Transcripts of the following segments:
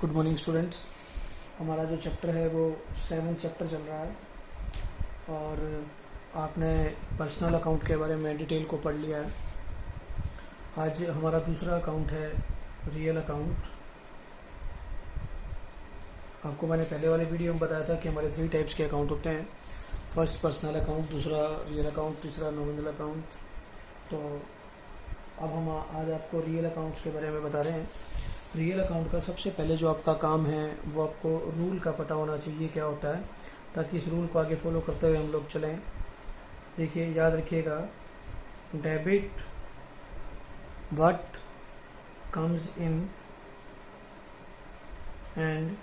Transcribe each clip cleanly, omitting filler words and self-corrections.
Good morning students. हमारा जो chapter है वो 7 चैप्टर चल रहा है और आपने पर्सनल अकाउंट के बारे में डिटेल को पढ़ लिया है। आज हमारा दूसरा अकाउंट है रियल अकाउंट। आपको मैंने पहले वाले वीडियो में बताया था कि हमारे 3 टाइप्स के अकाउंट होते हैं। फर्स्ट पर्सनल अकाउंट, दूसरा रियल अकाउंट, तीसरा नॉमिनल अकाउंट। तो अब हम आज आपको रियल अकाउंट्स के बारे में बता रहे हैं। रियल अकाउंट का सबसे पहले जो आपका काम है वो आपको रूल का पता होना चाहिए क्या होता है, ताकि इस रूल को आगे फॉलो करते हुए हम लोग चलें। देखिए, याद रखिएगा, debit what comes in and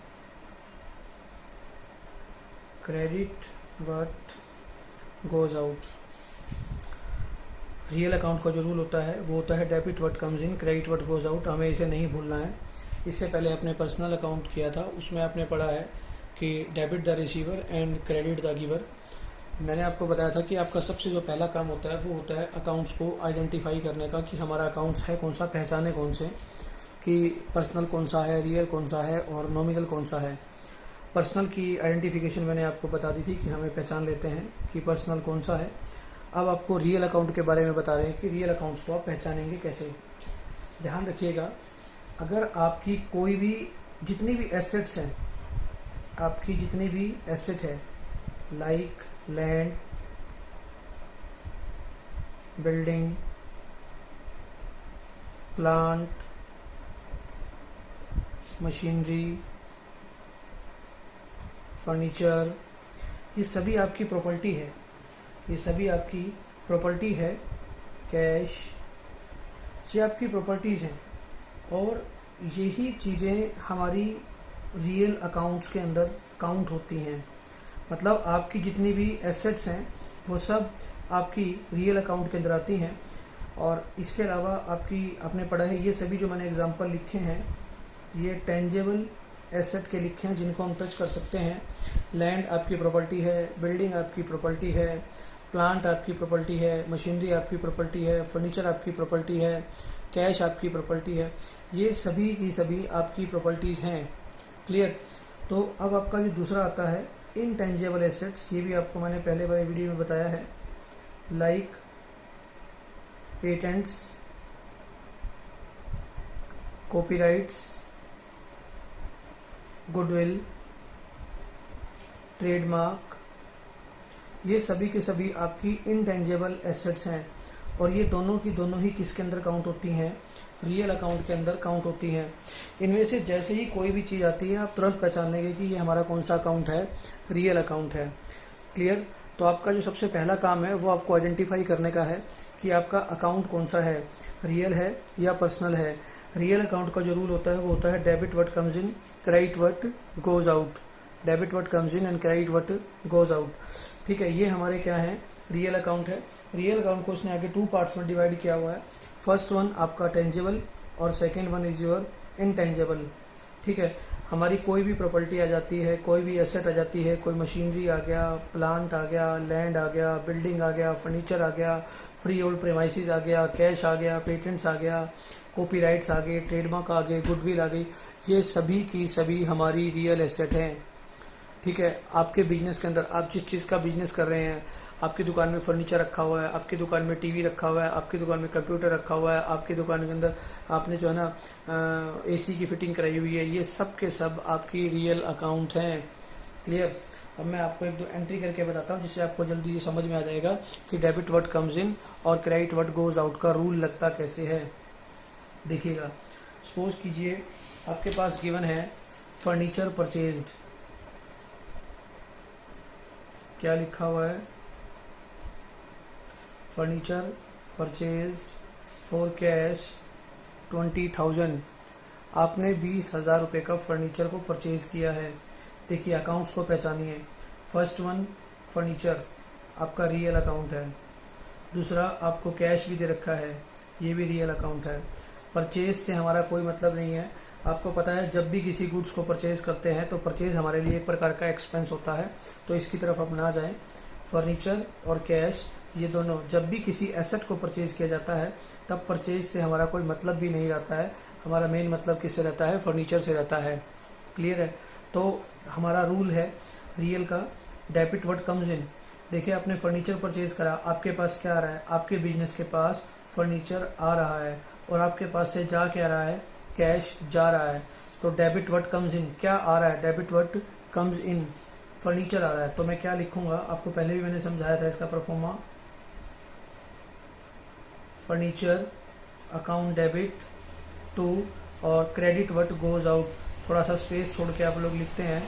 credit what goes out. Real account का जो रूल होता है वो होता है debit what comes in, credit what goes out. हमें इसे नहीं भूलना है। इससे पहले आपने पर्सनल अकाउंट किया था, उसमें आपने पढ़ा है कि debit the receiver and credit the giver. मैंने आपको बताया था कि आपका सबसे जो पहला काम होता है वो होता है अकाउंट्स को आइडेंटिफाई करने का, कि हमारा अकाउंट्स है कौन सा, पहचाने कौन से, कि पर्सनल कौन सा है, रियल कौन सा है और नॉमिनल कौन सा है। पर्सनल की आइडेंटिफिकेशन मैंने आपको बता दी थी कि हमें पहचान लेते हैं कि पर्सनल कौन सा है। अब आपको रियल अकाउंट के बारे में बता रहे हैं कि रियल अकाउंट्स को आप पहचानेंगे कैसे। ध्यान रखिएगा, अगर आपकी कोई भी जितनी भी एसेट्स हैं, आपकी जितनी भी एसेट है, like land, building, plant, machinery, furniture, ये सभी आपकी प्रॉपर्टी है। ये सभी आपकी प्रॉपर्टी है। कैश, ये आपकी प्रॉपर्टीज हैं और यही चीज़ें हमारी रियल अकाउंट्स के अंदर काउंट होती हैं। मतलब आपकी जितनी भी एसेट्स हैं वो सब आपकी रियल अकाउंट के अंदर आती हैं। और इसके अलावा आपने पढ़ा है, ये सभी जो मैंने एग्जांपल लिखे हैं ये टेंजेबल एसेट के लिखे हैं जिनको हम टच कर सकते हैं। लैंड आपकी प्रॉपर्टी है, बिल्डिंग आपकी प्रॉपर्टी है, प्लांट आपकी प्रॉपर्टी है, मशीनरी आपकी प्रॉपर्टी है, फर्नीचर आपकी प्रॉपर्टी है, कैश आपकी प्रॉपर्टी है। ये सभी की सभी आपकी प्रॉपर्टीज़ हैं। क्लियर। तो अब आपका जो दूसरा आता है इनटेंजेबल एसेट्स, ये भी आपको मैंने पहले वाले वीडियो में बताया है। Like patents, copyrights, goodwill, trademark, ये सभी के सभी आपकी इनटेंजेबल एसेट्स हैं। और ये दोनों की दोनों ही किसके अंदर काउंट होती हैं? रियल अकाउंट के अंदर काउंट होती हैं। इनमें से जैसे ही कोई भी चीज़ आती है आप तुरंत पहचान लेंगे कि ये हमारा कौन सा अकाउंट है, रियल अकाउंट है। क्लियर। तो आपका जो सबसे पहला काम है वो आपको आइडेंटिफाई करने का है कि आपका अकाउंट कौन सा है, रियल है या पर्सनल है। रियल अकाउंट का जो रूल होता है वो होता है debit what comes in, credit what goes out. Debit what comes in and credit what goes out. ठीक है, ये हमारे क्या है, रियल अकाउंट है। रियल अकाउंट को उसने आगे 2 पार्ट्स में डिवाइड किया हुआ है। फर्स्ट वन आपका टेंजेबल और second one is your intangible. ठीक है, हमारी कोई भी प्रॉपर्टी आ जाती है, कोई भी एसेट आ जाती है, कोई मशीनरी आ गया, प्लांट आ गया, लैंड आ गया, बिल्डिंग आ गया, फर्नीचर आ गया, फ्री होल्ड प्रेमाइसिस आ गया, कैश आ गया, पेटेंट्स आ गया, कॉपीराइट्स आ गए, ट्रेडमार्क आ गए, गुडविल आ गई। ये सभी की सभी हमारी रियल एसेट हैं। ठीक है, आपके बिजनेस के अंदर आप जिस चीज़ का बिजनेस कर रहे हैं, आपकी दुकान में फर्नीचर रखा हुआ है, आपकी दुकान में टीवी रखा हुआ है, आपकी दुकान में कंप्यूटर रखा हुआ है, आपकी दुकान के अंदर आपने जो है ना एसी की फिटिंग कराई हुई है, ये सब के सब आपकी रियल अकाउंट हैं। क्लियर। अब मैं आपको 1-2 एंट्री करके बताता हूँ जिससे आपको जल्दी ये समझ में आ जाएगा कि डेबिट व्हाट कम्स इन और क्रेडिट व्हाट गोज आउट का रूल लगता कैसे है। देखिएगा, सपोज कीजिए आपके पास गिवन है फर्नीचर परचेज्ड। क्या लिखा हुआ है? Furniture purchase for cash 20,000। आपने 20,000 रुपये का फर्नीचर को परचेज किया है। देखिए, अकाउंट्स को पहचानिए। फर्स्ट वन फर्नीचर आपका रियल अकाउंट है। दूसरा आपको कैश भी दे रखा है, ये भी रियल अकाउंट है। परचेज से हमारा कोई मतलब नहीं है। आपको पता है जब भी किसी गुड्स को परचेज करते हैं तो परचेज हमारे लिए एक प्रकार का एक्सपेंस होता है, तो इसकी तरफ आप ना जाएं। फर्नीचर और कैश ये दोनों जब भी किसी एसेट को परचेज किया जाता है तब परचेज से हमारा कोई मतलब भी नहीं रहता है। हमारा मेन मतलब किससे रहता है? फर्नीचर से रहता है। क्लियर है। तो हमारा रूल है रियल का, डेबिट व्हाट कम्स इन। देखिए आपने फर्नीचर परचेज करा, आपके पास क्या आ रहा है, आपके बिजनेस के पास फर्नीचर आ रहा है और आपके पास से जा क्या रहा है, कैश जा रहा है। तो डेबिट व्हाट कम्स इन क्या आ रहा है, debit what comes in, furniture आ रहा है। तो मैं क्या लिखूंगा, आपको पहले भी मैंने समझाया था इसका proforma, furniture account debit to, और क्रेडिट व्हाट गोज आउट, थोड़ा सा स्पेस छोड़ के आप लोग लिखते हैं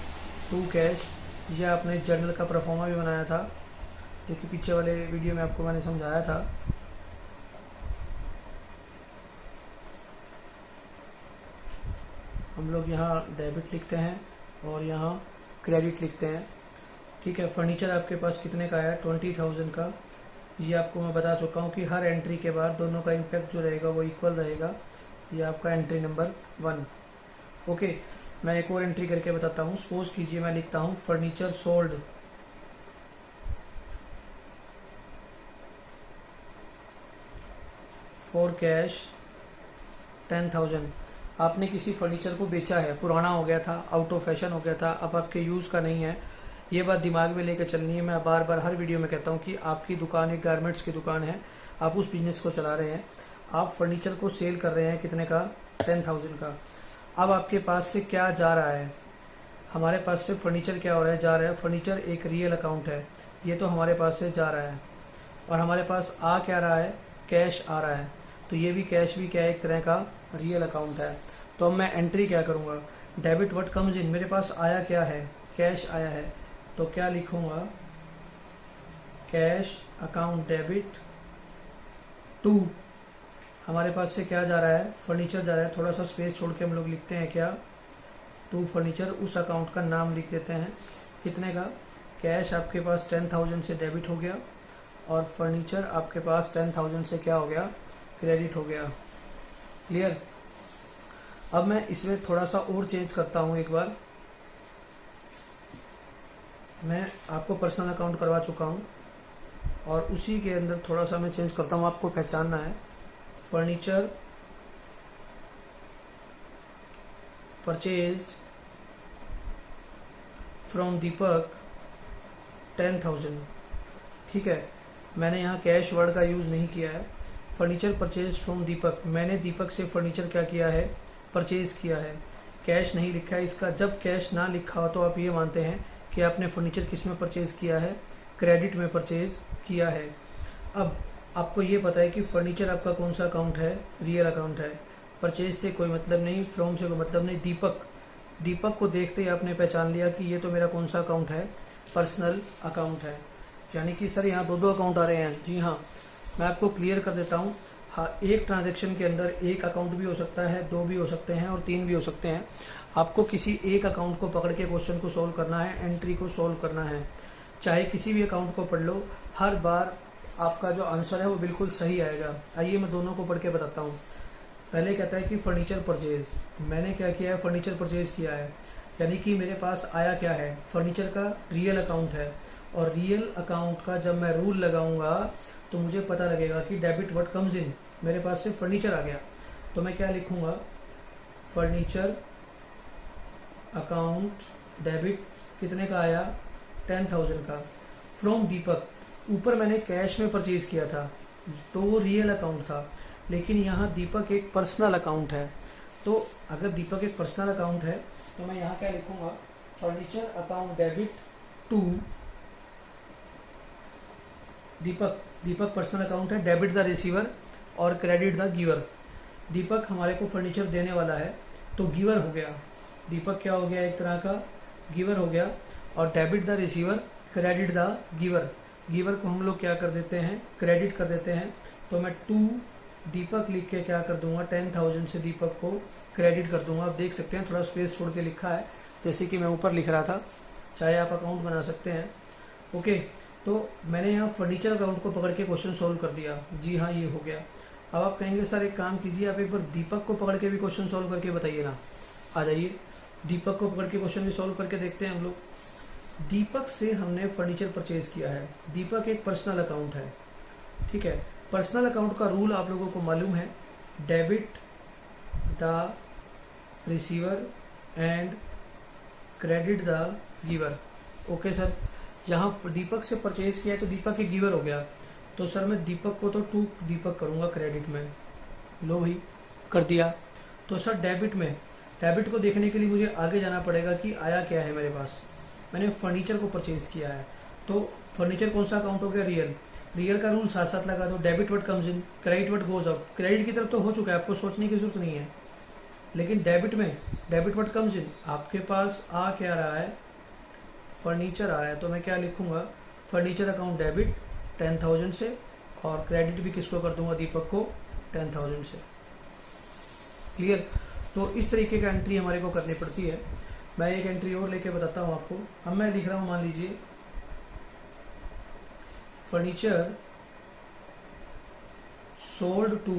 टू कैश। ये आपने जर्नल का परफॉर्मा भी बनाया था, जो कि पीछे वाले वीडियो में आपको मैंने समझाया था। हम लोग यहाँ डेबिट लिखते हैं और यहाँ क्रेडिट लिखते हैं, ठीक है। फर्नीचर आपके पास कितने का है, 20,000 का। ये आपको मैं बता चुका हूँ कि हर एंट्री के बाद दोनों का इम्पैक्ट जो रहेगा वो इक्वल रहेगा। ये आपका एंट्री नंबर 1। ओके, मैं एक और एंट्री करके बताता हूँ। सपोज कीजिए मैं लिखता हूँ फर्नीचर सोल्ड, फॉर कैश 10,000। आपने किसी फर्नीचर को बेचा है, पुराना हो गया था, आउट ऑफ फैशन हो गया था, अब आपके यूज़ का नहीं है। ये बात दिमाग में लेकर चलनी है। मैं बार बार हर वीडियो में कहता हूँ कि आपकी दुकान एक गारमेंट्स की दुकान है, आप उस बिजनेस को चला रहे हैं, आप फर्नीचर को सेल कर रहे हैं कितने का, 10,000 का। अब आपके पास से क्या जा रहा है, हमारे पास से फर्नीचर क्या हो रहा है, जा रहा है। फर्नीचर एक रियल अकाउंट है, ये तो हमारे पास से जा रहा है, और हमारे पास आ क्या रहा है, कैश आ रहा है। तो ये भी कैश भी क्या है, एक तरह का रियल अकाउंट है। तो अब मैं एंट्री क्या करूँगा, डेबिट व्हाट कम्स इन, मेरे पास आया क्या है, कैश आया है। तो क्या लिखूंगा, कैश अकाउंट डेबिट टू, हमारे पास से क्या जा रहा है, फर्नीचर जा रहा है। थोड़ा सा स्पेस छोड़ के हम लोग लिखते हैं क्या, टू फर्नीचर, उस अकाउंट का नाम लिख देते हैं कितने का, कैश आपके पास 10,000 से डेबिट हो गया और फर्नीचर आपके पास 10,000 से क्या हो गया, क्रेडिट हो गया। क्लियर। अब मैं इसमें थोड़ा सा और चेंज करता हूं। एक बार मैं आपको पर्सनल अकाउंट करवा चुका हूं और उसी के अंदर थोड़ा सा मैं चेंज करता हूं, आपको पहचानना है। फर्नीचर परचेज्ड फ्रॉम दीपक 10,000, ठीक है। मैंने यहाँ कैश वर्ड का यूज नहीं किया है। फर्नीचर परचेज फ्रॉम दीपक, मैंने दीपक से फर्नीचर क्या किया है, परचेज किया है, कैश नहीं लिखा है इसका। जब कैश ना लिखा हो तो आप ये मानते हैं कि आपने फर्नीचर किस में परचेज किया है, क्रेडिट में परचेज किया है। अब आपको ये पता है कि फर्नीचर आपका कौन सा अकाउंट है, रियल अकाउंट है। परचेज से कोई मतलब नहीं, फ्रॉम से कोई मतलब नहीं। दीपक को देखते ही आपने पहचान लिया कि ये तो मेरा कौन सा अकाउंट है, पर्सनल अकाउंट है। यानी कि सर यहाँ दो अकाउंट आ रहे हैं। जी हाँ, मैं आपको क्लियर कर देता हूँ। हाँ, एक ट्रांजैक्शन के अंदर एक अकाउंट भी हो सकता है, दो भी हो सकते हैं और तीन भी हो सकते हैं। आपको किसी एक अकाउंट को पकड़ के क्वेश्चन को सोल्व करना है, एंट्री को सोल्व करना है। चाहे किसी भी अकाउंट को पढ़ लो, हर बार आपका जो आंसर है वो बिल्कुल सही आएगा। आइए मैं दोनों को पढ़ के बताता हूँ। पहले कहता है कि फर्नीचर परचेज, मैंने क्या किया है, फर्नीचर परचेज किया है, यानी कि मेरे पास आया क्या है, फर्नीचर का रियल अकाउंट है। और रियल अकाउंट का जब मैं रूल लगाऊंगा तो मुझे पता लगेगा कि डेबिट व्हाट कम्स इन, मेरे पास से फर्नीचर आ गया। तो मैं क्या लिखूंगा, फर्नीचर अकाउंट डेबिट कितने का आया, 10,000 का, फ्रॉम दीपक। ऊपर मैंने कैश में परचेज किया था तो वो रियल अकाउंट था, लेकिन यहाँ दीपक एक पर्सनल अकाउंट है। तो अगर दीपक एक पर्सनल अकाउंट है तो मैं यहाँ क्या लिखूंगा, furniture account debit to Deepak personal account है, डेबिट द रिसीवर और क्रेडिट द गिवर। दीपक हमारे को फर्नीचर देने वाला है तो गिवर हो गया, दीपक क्या हो गया, एक तरह का गिवर हो गया। और debit the receiver, credit the giver, giver को हम लोग क्या कर देते हैं, क्रेडिट कर देते हैं। तो मैं टू दीपक लिख के क्या कर दूंगा, 10,000 से दीपक को क्रेडिट कर दूंगा। आप देख सकते हैं थोड़ा स्पेस छोड़ के लिखा है, जैसे कि मैं ऊपर लिख रहा था, चाहे आप अकाउंट बना सकते हैं। ओके, तो मैंने यहाँ फर्नीचर अकाउंट को पकड़ के क्वेश्चन सोल्व कर दिया। जी हाँ, ये हो गया। अब आप कहेंगे सर एक काम कीजिए, आप एक बार दीपक को पकड़ के भी क्वेश्चन सोल्व करके बताइए ना। आ जाइए, दीपक को पकड़ के क्वेश्चन भी सोल्व करके देखते हैं हम लोग। दीपक से हमने फर्नीचर परचेज किया है, दीपक एक पर्सनल अकाउंट है, ठीक है। पर्सनल अकाउंट का रूल आप लोगों को मालूम है, debit the receiver and credit the giver. Okay sir, यहाँ दीपक से परचेज किया है तो दीपक के गिवर हो गया, तो सर मैं दीपक को तो टू दीपक करूंगा क्रेडिट में। लो भाई कर दिया। तो सर डेबिट में, डेबिट को देखने के लिए मुझे आगे जाना पड़ेगा कि आया क्या है मेरे पास। मैंने फर्नीचर को परचेज किया है, तो फर्नीचर कौन सा अकाउंट हो गया, रियल। रियल का रूल साथ साथ लगा दो, debit what comes in, credit what goes out. Credit की तरफ तो हो चुका है, आपको सोचने की जरूरत नहीं है। लेकिन डेबिट में, डेबिट व्हाट कम्स इन, आपके पास आ क्या रहा है, फर्नीचर आ रहा है, तो मैं क्या लिखूंगा, फर्नीचर अकाउंट डेबिट 10,000 से, और क्रेडिट भी किसको कर दूंगा, दीपक को 10,000 से। क्लियर। तो इस तरीके का एंट्री हमारे को करनी पड़ती है। मैं एक एंट्री और लेके बताता हूँ आपको। अब मैं लिख रहा हूँ, मान लीजिए furniture sold to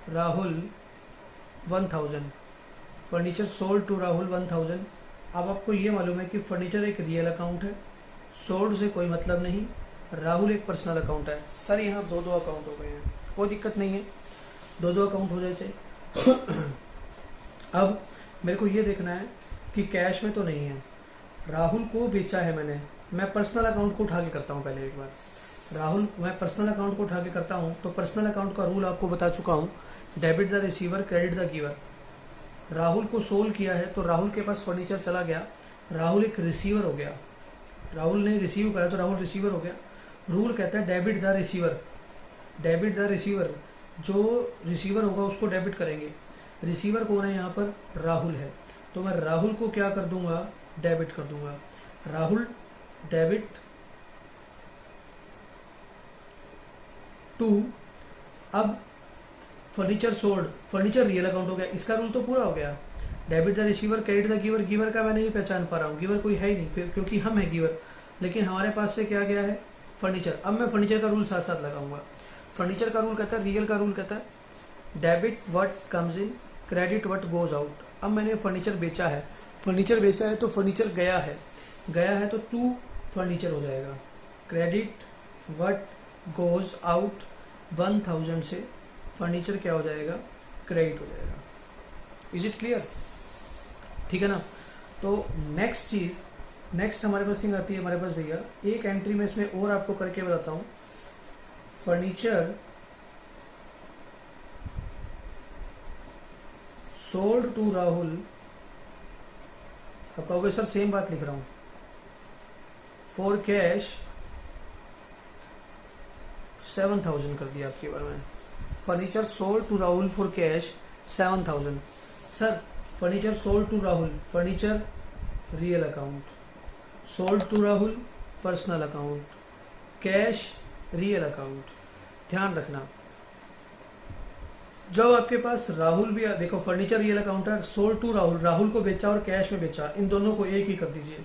Rahul 1000, furniture sold to Rahul 1000। अब आपको ये मालूम है कि फर्नीचर एक रियल अकाउंट है, सोल्ड से कोई मतलब नहीं, राहुल एक पर्सनल अकाउंट है। सर यहाँ दो दो अकाउंट हो गए हैं, कोई दिक्कत नहीं है, दो दो अकाउंट हो जाए चाहिए। अब मेरे को ये देखना है कि कैश में तो नहीं है, राहुल को बेचा है मैंने। मैं पर्सनल अकाउंट को उठा के करता हूँ पहले एक बार, राहुल, मैं पर्सनल अकाउंट को उठा के करता हूँ। तो पर्सनल अकाउंट का रूल आपको बता चुका हूँ, debit the receiver, credit the giver. Rahul को सोल्ड किया है तो राहुल के पास फर्नीचर चला गया, राहुल एक रिसीवर हो गया। राहुल ने रिसीव करा तो राहुल रिसीवर हो गया। रूल कहता है debit the receiver, debit the receiver, जो रिसीवर होगा उसको डेबिट करेंगे। रिसीवर कौन है यहाँ पर, राहुल है, तो मैं राहुल को क्या कर दूंगा, डेबिट कर दूंगा। राहुल डेबिट टू, अब furniture sold, furniture real account हो गया, इसका रूल तो पूरा हो गया। Debit the receiver, credit the giver. Giver का मैं नहीं पहचान पा रहा हूँ, गिवर कोई है ही नहीं फिर, क्योंकि हम है गिवर, लेकिन हमारे पास से क्या गया है, फर्नीचर। अब मैं फर्नीचर का रूल साथ साथ लगाऊंगा। फर्नीचर का रूल कहता है, रियल का रूल कहता है debit what comes in, credit what goes out. अब मैंने फर्नीचर बेचा है, फर्नीचर बेचा है तो फर्नीचर गया है, गया है तो टू फर्नीचर हो जाएगा। क्रेडिट व्हाट गोज आउट 1000 से, फर्नीचर क्या हो जाएगा, क्रेडिट हो जाएगा। इज इट क्लियर, ठीक है ना। तो नेक्स्ट चीज, नेक्स्ट हमारे पास थिंग आती है हमारे पास भैया, एक एंट्री में इसमें और आपको करके बताता हूं। फर्नीचर सोल्ड टू राहुल, आप कहोगे सर सेम बात लिख रहा हूं, फॉर कैश 7,000 कर दिया आपके बारे में। Furniture sold to Rahul for cash 7,000। Sir furniture sold to Rahul, furniture real account, sold to Rahul personal account, cash real account. ध्यान रखना, जब आपके पास राहुल भी, देखो फर्नीचर रियल अकाउंट है, सोल्ड टू राहुल, राहुल को बेचा और कैश में बेचा, इन दोनों को एक ही कर दीजिए।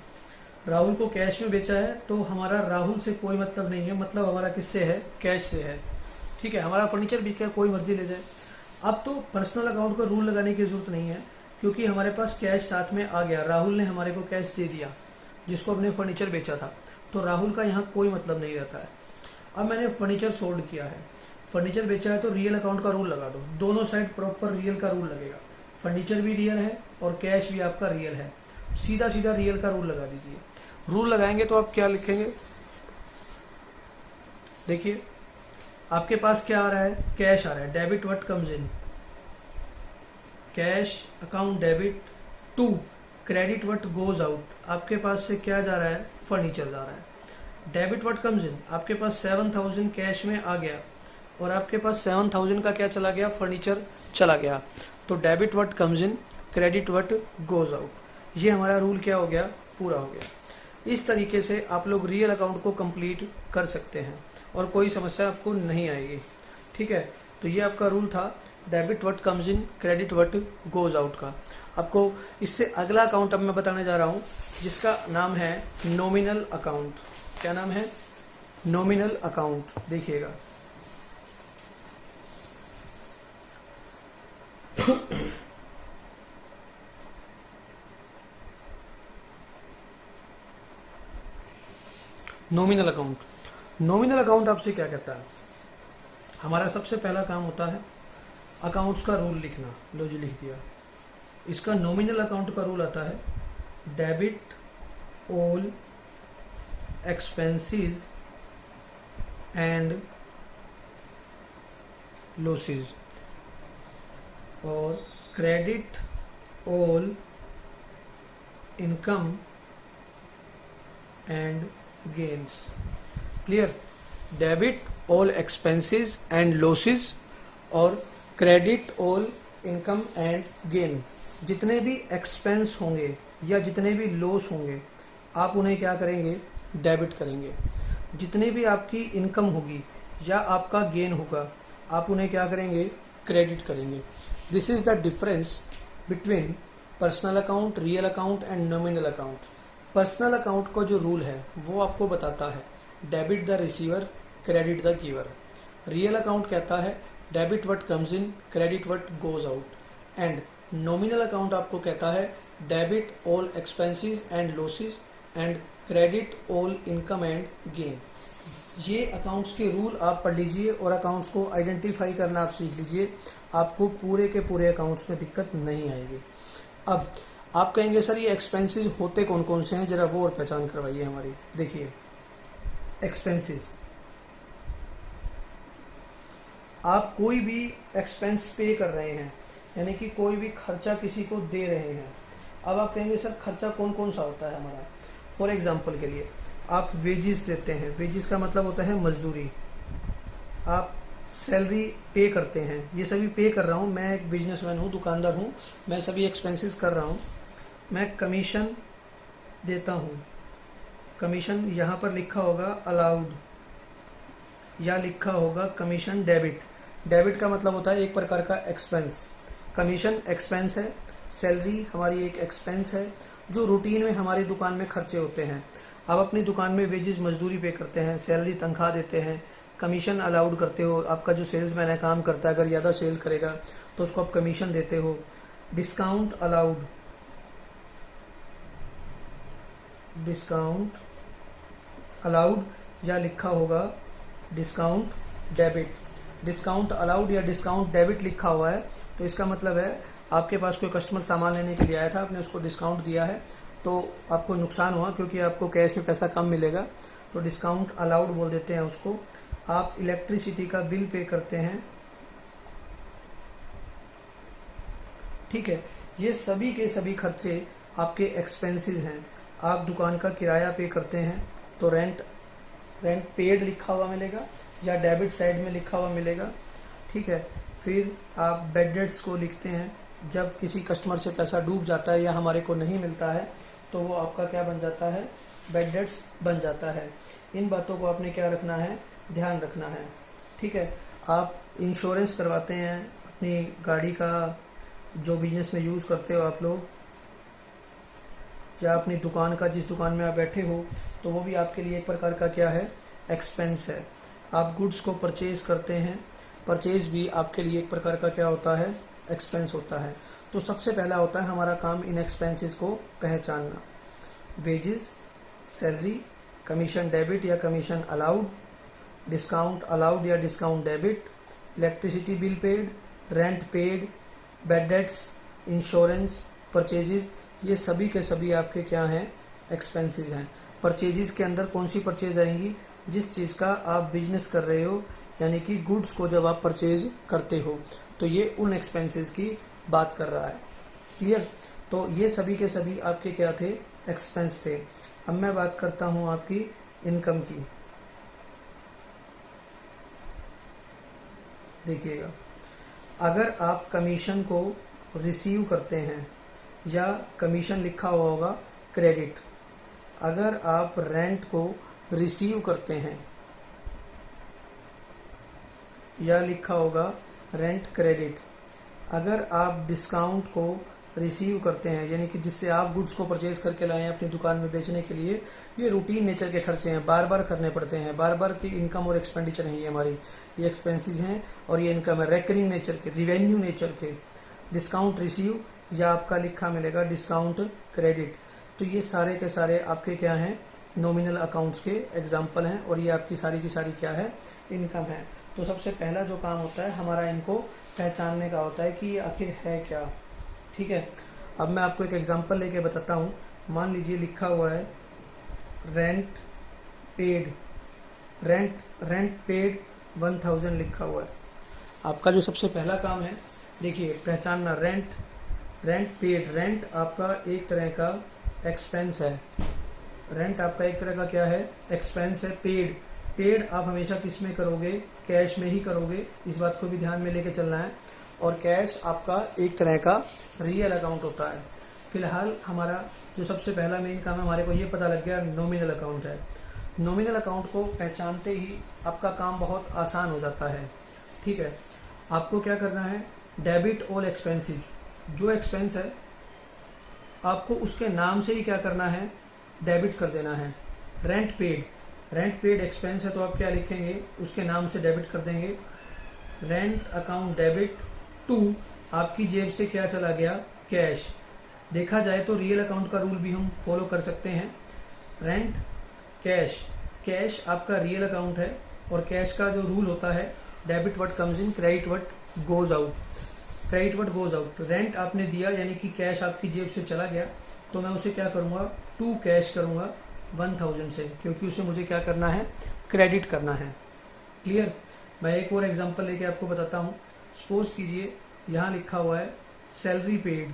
राहुल को कैश में बेचा है तो हमारा राहुल से कोई मतलब नहीं है, मतलब हमारा किससे है, कैश से है। ठीक है, हमारा फर्नीचर बिका, कोई मर्जी ले जाए। अब तो पर्सनल अकाउंट का रूल लगाने की जरूरत नहीं है, क्योंकि हमारे पास कैश साथ में आ गया, राहुल ने हमारे को कैश दे दिया जिसको हमने फर्नीचर बेचा था, तो राहुल का यहाँ कोई मतलब नहीं रहता है। अब मैंने फर्नीचर सोल्ड किया है, फर्नीचर बेचा है, तो रियल अकाउंट का रूल लगा दो, दोनों साइड प्रॉपर रियल का रूल लगेगा। फर्नीचर भी रियल है और कैश भी आपका रियल है, सीधा सीधा रियल का रूल लगा दीजिए। रूल लगाएंगे तो आप क्या लिखेंगे, देखिए आपके पास क्या आ रहा है, कैश आ रहा है, debit what comes in, cash account debit to, credit what goes out, आपके पास से क्या जा रहा है, फर्नीचर जा रहा है। डेबिट व्हाट कम्स इन, आपके पास 7,000 कैश में आ गया और आपके पास 7,000 का क्या चला गया, फर्नीचर चला गया, तो debit what comes in, credit what goes out. ये हमारा रूल क्या हो गया, पूरा हो गया। इस तरीके से आप लोग रियल अकाउंट को कंप्लीट कर सकते हैं और कोई समस्या आपको नहीं आएगी। ठीक है, तो ये आपका रूल था debit what comes in, credit what goes out का। आपको इससे अगला अकाउंट अब मैं बताने जा रहा हूं, जिसका नाम है नॉमिनल अकाउंट। क्या नाम है, नॉमिनल अकाउंट। देखिएगा नॉमिनल अकाउंट, नॉमिनल अकाउंट आपसे क्या कहता है, हमारा सबसे पहला काम होता है अकाउंट्स का रूल लिखना। लो जी लिख दिया। इसका नॉमिनल अकाउंट का रूल आता है debit all expenses and losses, और credit all income and gains. Clear? Debit all expenses and losses और credit all income and gain. जितने भी एक्सपेंस होंगे या जितने भी लॉस होंगे आप उन्हें क्या करेंगे? डेबिट करेंगे। जितनी भी आपकी इनकम होगी या आपका गेन होगा आप उन्हें क्या करेंगे? क्रेडिट करेंगे। This is the difference between personal account, real account and nominal account. Personal account का जो रूल है वो आपको बताता है debit the receiver, credit the giver. Real account कहता है debit what comes in, credit what goes out. And nominal account आपको कहता है debit all expenses and losses and credit all income and gain. ये अकाउंट्स के rule आप पढ़ लीजिए और अकाउंट्स को आइडेंटिफाई करना आप सीख लीजिए, आपको पूरे के पूरे अकाउंट्स में दिक्कत नहीं आएगी। अब आप कहेंगे सर ये एक्सपेंसेस होते कौन कौन से हैं, जरा वो और पहचान करवाइए हमारी। देखिए एक्सपेंसेस, आप कोई भी एक्सपेंस पे कर रहे हैं यानी कि कोई भी खर्चा किसी को दे रहे हैं। अब आप कहेंगे सर खर्चा कौन कौन सा होता है हमारा। फॉर एग्जांपल के लिए आप वेजिस देते हैं, वेजिस का मतलब होता है मजदूरी। आप सैलरी पे करते हैं, ये सभी पे कर रहा हूँ, मैं एक बिजनेसमैन हूँ, दुकानदार हूँ, मैं सभी एक्सपेंसेस कर रहा हूँ। मैं कमीशन देता हूँ, कमीशन यहाँ पर लिखा होगा अलाउड या लिखा होगा कमीशन डेबिट। डेबिट का मतलब होता है एक प्रकार का एक्सपेंस। कमीशन एक्सपेंस है, सैलरी हमारी एक एक्सपेंस है जो रूटीन में हमारी दुकान में खर्चे होते हैं। आप अपनी दुकान में वेजेस मजदूरी पे करते हैं, सैलरी तनख्वाह देते हैं, कमीशन अलाउड करते हो। आपका जो सेल्समैन है काम करता है, अगर ज़्यादा सेल करेगा तो उसको आप कमीशन देते हो। डिस्काउंट अलाउड, डिस्काउंट अलाउड या लिखा होगा डिस्काउंट डेबिट। डिस्काउंट अलाउड या डिस्काउंट डेबिट लिखा हुआ है तो इसका मतलब है आपके पास कोई कस्टमर सामान लेने के लिए आया था, आपने उसको डिस्काउंट दिया है तो आपको नुकसान हुआ क्योंकि आपको कैश में पैसा कम मिलेगा, तो डिस्काउंट अलाउड बोल देते हैं उसको। आप इलेक्ट्रिसिटी का बिल पे करते हैं, ठीक है, ये सभी के सभी खर्चे आपके एक्सपेंसेस हैं। आप दुकान का किराया पे करते हैं तो रेंट पेड लिखा हुआ मिलेगा या डेबिट साइड में लिखा हुआ मिलेगा, ठीक है। फिर आप बैड डेट्स को लिखते हैं, जब किसी कस्टमर से पैसा डूब जाता है या हमारे को नहीं मिलता है तो वो आपका क्या बन जाता है? बैड डेट्स बन जाता है। इन बातों को आपने क्या रखना है? ध्यान रखना है, ठीक है। आप इंश्योरेंस करवाते हैं अपनी गाड़ी का, जो बिजनेस में यूज़ करते हो आप लोग, या अपनी दुकान का, जिस दुकान में आप बैठे हो, तो वो भी आपके लिए एक प्रकार का क्या है? एक्सपेंस है। आप गुड्स को परचेज करते हैं, परचेज भी आपके लिए एक प्रकार का क्या होता है? एक्सपेंस होता है। तो सबसे पहला होता है हमारा काम इन एक्सपेंसेस को पहचानना। वेजेस, सैलरी, कमीशन डेबिट या कमीशन अलाउड, डिस्काउंट अलाउड या discount debit, electricity bill paid, rent paid, bad debts, insurance, purchases, ये सभी के सभी आपके क्या हैं? एक्सपेंसेस हैं। परचेजेस के अंदर कौन सी परचेज आएंगी? जिस चीज़ का आप बिजनेस कर रहे हो, यानी कि गुड्स को जब आप परचेज करते हो, तो ये उन एक्सपेंसेस की बात कर रहा है। क्लियर? तो ये सभी के सभी आपके क्या थे? एक्सपेंस थे। अब मैं बात करता हूं आपकी इनकम की। देखिएगा, अगर आप कमीशन को रिसीव करते हैं या कमीशन लिखा हुआ होगा क्रेडिट, अगर आप रेंट को रिसीव करते हैं या लिखा होगा रेंट क्रेडिट, अगर आप डिस्काउंट को रिसीव करते हैं यानी कि जिससे आप गुड्स को परचेज करके लाए हैं अपनी दुकान में बेचने के लिए, ये रूटीन नेचर के खर्चे हैं, बार बार करने पड़ते हैं, बार बार की इनकम और एक्सपेंडिचर है ये हमारी, ये एक्सपेंसेस हैं और ये इनकम है रेकरिंग नेचर के, रिवेन्यू नेचर के। डिस्काउंट रिसीव या आपका लिखा मिलेगा डिस्काउंट क्रेडिट, तो ये सारे के सारे आपके क्या हैं? नॉमिनल अकाउंट्स के एग्जाम्पल हैं और ये आपकी सारी की सारी क्या है? इनकम है। तो सबसे पहला जो काम होता है हमारा इनको पहचानने का होता है कि ये आखिर है क्या, ठीक है। अब मैं आपको एक एग्जांपल लेके बताता हूँ। मान लीजिए लिखा हुआ है रेंट पेड, रेंट पेड 1000 लिखा हुआ है। आपका जो सबसे पहला काम है, देखिए पहचानना, रेंट पेड। रेंट आपका एक तरह का एक्सपेंस है, रेंट आपका एक तरह का क्या है, एक्सपेंस है। पेड आप हमेशा किस में करोगे, कैश में ही करोगे, इस बात को भी ध्यान में लेके चलना है। और कैश आपका एक तरह का रियल अकाउंट होता है। फिलहाल हमारा जो सबसे पहला मेन काम है, हमारे को ये पता लग गया नॉमिनल अकाउंट है। नॉमिनल अकाउंट को पहचानते ही आपका काम बहुत आसान हो जाता है। ठीक है, आपको क्या करना है, डेबिट ऑल एक्सपेंसेस, जो एक्सपेंस है आपको उसके नाम से ही क्या करना है, डेबिट कर देना है। रेंट पेड एक्सपेंस है तो आप क्या लिखेंगे, उसके नाम से डेबिट कर देंगे। रेंट अकाउंट डेबिट टू, आपकी जेब से क्या चला गया, कैश। देखा जाए तो रियल अकाउंट का रूल भी हम फॉलो कर सकते हैं। रेंट कैश आपका रियल अकाउंट है, और कैश का जो रूल होता है, debit what comes in, credit what goes out. Rent आपने दिया यानी कि कैश आपकी जेब से चला गया, तो मैं उसे क्या करूंगा, टू कैश करूंगा 1000 से, क्योंकि उसे मुझे क्या करना है, क्रेडिट करना है। क्लियर। मैं एक और एग्जांपल लेके आपको बताता हूं। सपोज कीजिए यहां लिखा हुआ है सैलरी पेड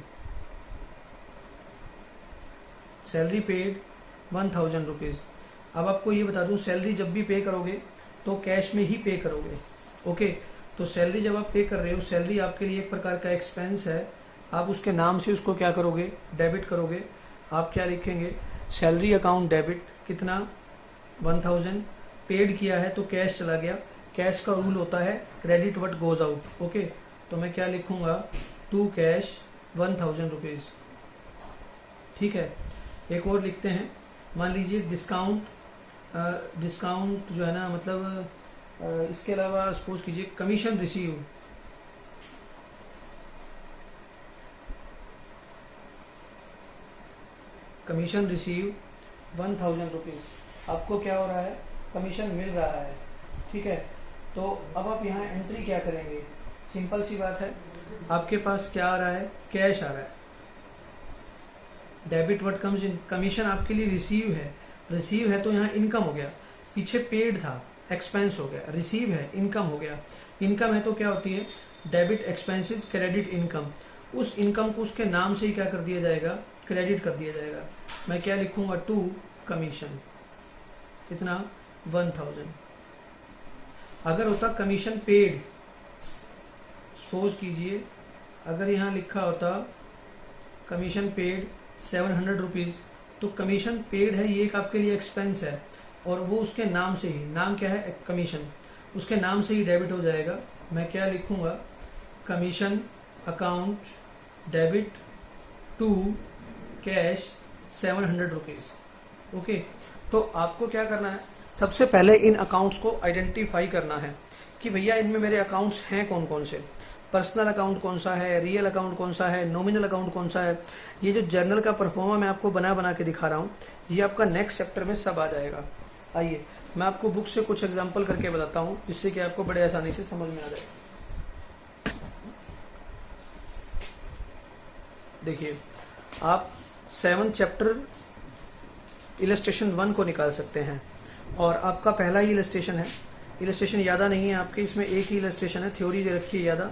1000 रुपीज। अब आपको ये बता दूं, सैलरी जब भी पे करोगे तो कैश में ही पे करोगे। ओके, तो सैलरी जब आप पे कर रहे हो, सैलरी आपके लिए एक प्रकार का एक्सपेंस है, आप उसके नाम से उसको क्या करोगे, डेबिट करोगे। आप क्या लिखेंगे, सैलरी अकाउंट डेबिट, कितना, 1000। पेड किया है तो कैश चला गया, कैश का रूल होता है credit what goes out. Okay, तो मैं क्या लिखूंगा, टू कैश 1000 रुपीज। ठीक है, एक और लिखते हैं। मान लीजिए डिस्काउंट जो है ना, मतलब इसके अलावा सपोज कीजिए कमीशन रिसीव 1000 रुपीज। आपको क्या हो रहा है, कमीशन मिल रहा है। ठीक है, तो अब आप यहाँ एंट्री क्या करेंगे, सिंपल सी बात है, आपके पास क्या आ रहा है, कैश आ रहा है। Debit what comes in, commission आपके लिए रिसीव है तो यहाँ इनकम हो गया, पीछे पेड था, एक्सपेंस हो गया, रिसीव है, इनकम हो गया। इनकम है तो क्या होती है, डेबिट एक्सपेंसेस क्रेडिट इनकम। उस इनकम को उसके नाम से ही क्या कर दिया जाएगा, क्रेडिट कर दिया जाएगा। मैं क्या लिखूंगा, टू कमीशन, कितना, 1000। अगर होता कमीशन पेड, सपोज कीजिए अगर यहाँ लिखा होता कमीशन पेड 700 रुपीज, तो कमीशन पेड है, ये एक आपके लिए एक्सपेंस है, और वो उसके नाम से ही, नाम क्या है, कमीशन, उसके नाम से ही डेबिट हो जाएगा। मैं क्या लिखूंगा, commission account debit to cash 700 rupees. Okay, तो आपको क्या करना है, सबसे पहले इन अकाउंट्स को आइडेंटिफाई करना है कि भैया इनमें मेरे अकाउंट्स हैं कौन कौन से, पर्सनल अकाउंट कौन सा है, रियल अकाउंट कौन सा है, नॉमिनल अकाउंट कौन सा है। ये जो जर्नल का परफॉर्मा मैं आपको बना के दिखा रहा हूँ, ये आपका नेक्स्ट चैप्टर में सब आ जाएगा। आइए मैं आपको बुक से कुछ एग्जांपल करके बताता हूँ, जिससे कि आपको बड़े आसानी से समझ में आ जाए। देखिए, आप 7 चैप्टर इलस्ट्रेशन 1 को निकाल सकते हैं, और आपका पहला ही इलस्ट्रेशन है, इलस्ट्रेशन यादा नहीं है आपके, इसमें एक ही इलस्ट्रेशन है, थ्योरी दे रखी है यादा,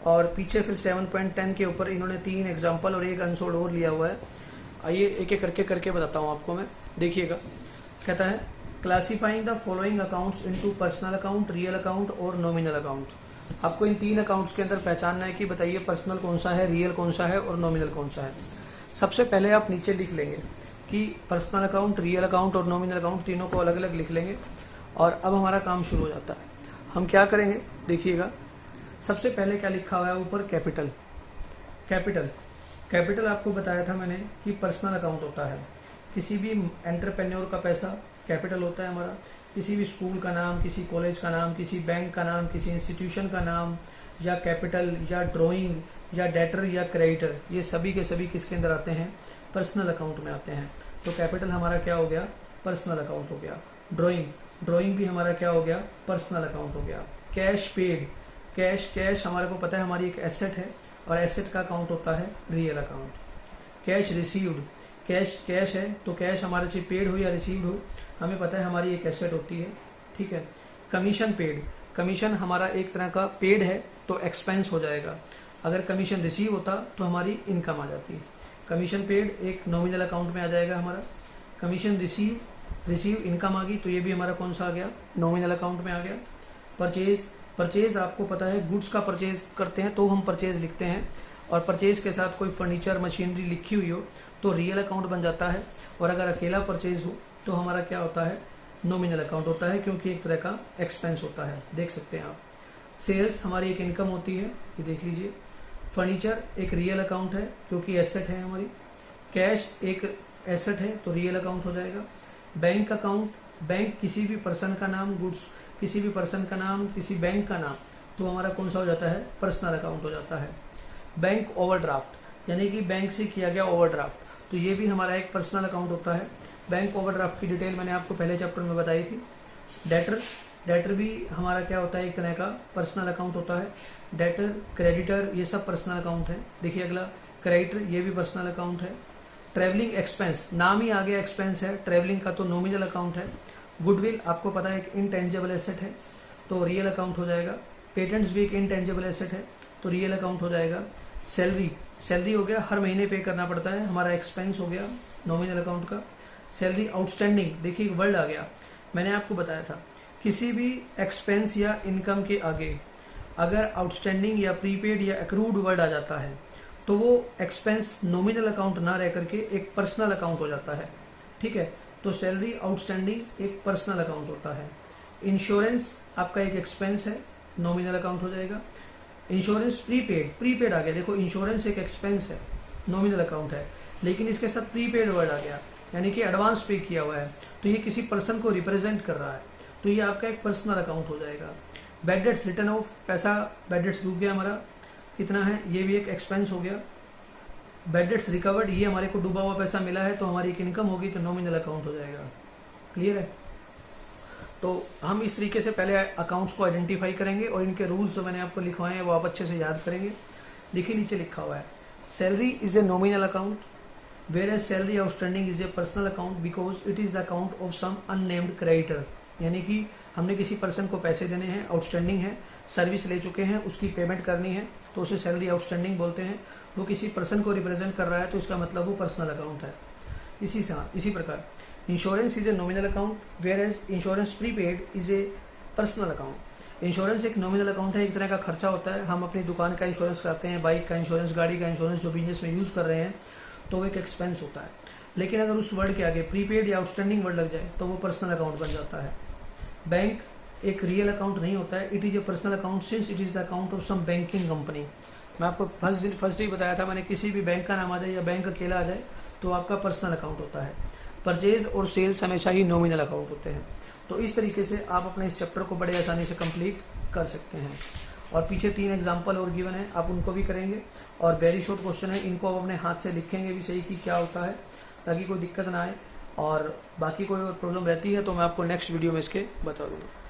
और पीछे फिर 7.10 के ऊपर इन्होंने 3 एग्जाम्पल और एक अनसोल्ड और लिया हुआ है। आइए एक एक करके बताता हूँ आपको मैं, देखिएगा। कहता है classifying the following accounts into personal account, real account और नॉमिनल अकाउंट। आपको इन 3 अकाउंट्स के अंदर पहचानना है कि बताइए पर्सनल कौन सा है, रियल कौन सा है और नॉमिनल कौन सा है। सबसे पहले आप नीचे लिख लेंगे कि पर्सनल अकाउंट, रियल अकाउंट और नॉमिनल अकाउंट, तीनों को अलग अलग लिख लेंगे। और अब हमारा काम शुरू हो जाता है। हम क्या करेंगे, देखिएगा। सबसे पहले क्या लिखा हुआ है ऊपर, कैपिटल आपको बताया था मैंने कि पर्सनल अकाउंट होता है। किसी भी एंटरप्रेन्योर का पैसा कैपिटल होता है हमारा। किसी भी स्कूल का नाम, किसी कॉलेज का नाम, किसी बैंक का नाम, किसी इंस्टीट्यूशन का नाम, या कैपिटल या ड्रॉइंग या डेटर या क्रेडिटर, ये सभी के सभी किसके अंदर आते हैं, पर्सनल अकाउंट में आते हैं। तो कैपिटल हमारा क्या हो गया, पर्सनल अकाउंट हो गया। ड्रॉइंग भी हमारा क्या हो गया, पर्सनल अकाउंट हो गया। कैश पेड, कैश हमारे को पता है हमारी एक एसेट है, और एसेट का अकाउंट होता है रियल अकाउंट। कैश कैश है तो कैश हमारे से पेड हो या रिसीव्ड हो, हमें पता है हमारी एक एसेट होती है, ठीक है। कमीशन पेड, कमीशन हमारा एक तरह का पेड है तो एक्सपेंस हो जाएगा। अगर कमीशन रिसीव होता तो हमारी इनकम आ जाती है। कमीशन पेड एक नॉमिनल अकाउंट में आ जाएगा हमारा। कमीशन रिसीव इनकम आ गई तो ये भी हमारा कौन सा आ गया, नॉमिनल अकाउंट में आ गया। परचेज आपको पता है गुड्स का परचेज करते हैं तो हम परचेज लिखते हैं, और परचेज के साथ कोई फर्नीचर मशीनरी लिखी हुई हो तो रियल अकाउंट बन जाता है, और अगर अकेला परचेज हो तो हमारा क्या होता है, नॉमिनल अकाउंट होता है, क्योंकि एक तरह का एक्सपेंस होता है, देख सकते हैं आप। सेल्स हमारी एक इनकम होती है, ये देख लीजिए। फर्नीचर एक रियल अकाउंट है क्योंकि एसेट है हमारी। कैश एक एसेट है तो रियल अकाउंट हो जाएगा। बैंक अकाउंट, बैंक किसी भी पर्सन का नाम, गुड्स किसी भी पर्सन का नाम, किसी बैंक का नाम, तो हमारा कौन सा हो जाता है, पर्सनल अकाउंट हो जाता है। बैंक ओवरड्राफ्ट, यानी कि बैंक से किया गया ओवरड्राफ्ट, तो ये भी हमारा एक पर्सनल अकाउंट होता है। बैंक ओवरड्राफ्ट की डिटेल मैंने आपको पहले चैप्टर में बताई थी। डेटर भी हमारा क्या होता है, एक तरह का पर्सनल अकाउंट होता है। डेटर, क्रेडिटर, ये सब पर्सनल अकाउंट है। देखिए अगला क्रेडिटर, ये भी पर्सनल अकाउंट है। ट्रेवलिंग एक्सपेंस, नाम ही आगे एक्सपेंस है, ट्रेवलिंग का तो नॉमिनल अकाउंट है। गुडविल आपको पता है एक इनटेंजिबल एसेट है तो रियल अकाउंट हो जाएगा। पेटेंट्स भी एक इनटेंजिबल एसेट है तो रियल अकाउंट हो जाएगा। सैलरी हो गया, हर महीने पे करना पड़ता है, हमारा एक्सपेंस हो गया नॉमिनल अकाउंट का। सैलरी आउटस्टैंडिंग, देखिए वर्ड आ गया, मैंने आपको बताया था किसी भी एक्सपेंस या इनकम के आगे अगर आउटस्टैंडिंग या प्रीपेड या एक्रूड वर्ड आ जाता है तो वो एक्सपेंस नॉमिनल अकाउंट ना रह करके एक पर्सनल अकाउंट हो जाता है, ठीक है। तो सैलरी आउटस्टैंडिंग एक पर्सनल अकाउंट होता है। इंश्योरेंस आपका एक एक्सपेंस है, नॉमिनल अकाउंट हो जाएगा। इंश्योरेंस प्रीपेड आ गया, देखो इंश्योरेंस एक एक्सपेंस है, नॉमिनल अकाउंट है, लेकिन इसके साथ प्रीपेड वर्ड आ गया, यानी कि एडवांस पे किया हुआ है, तो ये किसी पर्सन को रिप्रेजेंट कर रहा है, तो ये आपका एक पर्सनल अकाउंट हो जाएगा। बैड डेट्स रिटर्न ऑफ, पैसा बैड डेट्स डूब गया हमारा, कितना है, ये भी एक एक्सपेंस हो गया। बैड डेट्स रिकवर्ड, ये हमारे को डूबा हुआ पैसा मिला है तो हमारी एक इनकम होगी तो नॉमिनल अकाउंट हो जाएगा। क्लियर है। तो हम इस तरीके से पहले अकाउंट्स को आइडेंटिफाई करेंगे और इनके रूल्स जो मैंने आपको लिखवाए हैं वो आप अच्छे से याद करेंगे। देखिए नीचे लिखा हुआ है, salary is a nominal account whereas salary outstanding is a personal account because it is the account of some unnamed creditor, यानी कि हमने किसी पर्सन को पैसे देने हैं, आउटस्टैंडिंग है, सर्विस ले चुके हैं, उसकी पेमेंट करनी है तो उसे सैलरी आउटस्टैंडिंग बोलते हैं। वो किसी पर्सन को रिप्रेजेंट कर रहा है तो इसका मतलब वो पर्सनल अकाउंट है। इसी प्रकार insurance is a nominal account whereas insurance prepaid is a personal account. Insurance एक नॉमिनल अकाउंट है, एक तरह का खर्चा होता है, हम अपनी दुकान का इंश्योरेंस कराते हैं, बाइक का इंश्योरेंस, गाड़ी का इंश्योरेंस जो बिजनेस में यूज कर रहे हैं, तो वो एक एक्सपेंस होता है। लेकिन अगर उस वर्ड के आगे प्रीपेड या आउटस्टैंडिंग वर्ड लग जाए तो वो पर्सनल अकाउंट बन जाता है। बैंक एक रियल अकाउंट नहीं होता है, it is a personal account since it is the account of some banking company. मैं आपको फर्स्ट डे बताया था मैंने, किसी भी बैंक का नाम आ जाए या बैंक अकेला आ जाए तो आपका पर्सनल अकाउंट होता है। परचेज और सेल्स हमेशा ही नॉमिनल अकाउंट होते हैं। तो इस तरीके से आप अपने इस चैप्टर को बड़े आसानी से कंप्लीट कर सकते हैं। और पीछे 3 एग्जाम्पल और गिवन है, आप उनको भी करेंगे, और वेरी शॉर्ट क्वेश्चन है, इनको आप अपने हाथ से लिखेंगे भी सही कि क्या होता है, ताकि कोई दिक्कत ना आए। और बाकी कोई और प्रॉब्लम रहती है तो मैं आपको नेक्स्ट वीडियो में इसके बता दूंगा।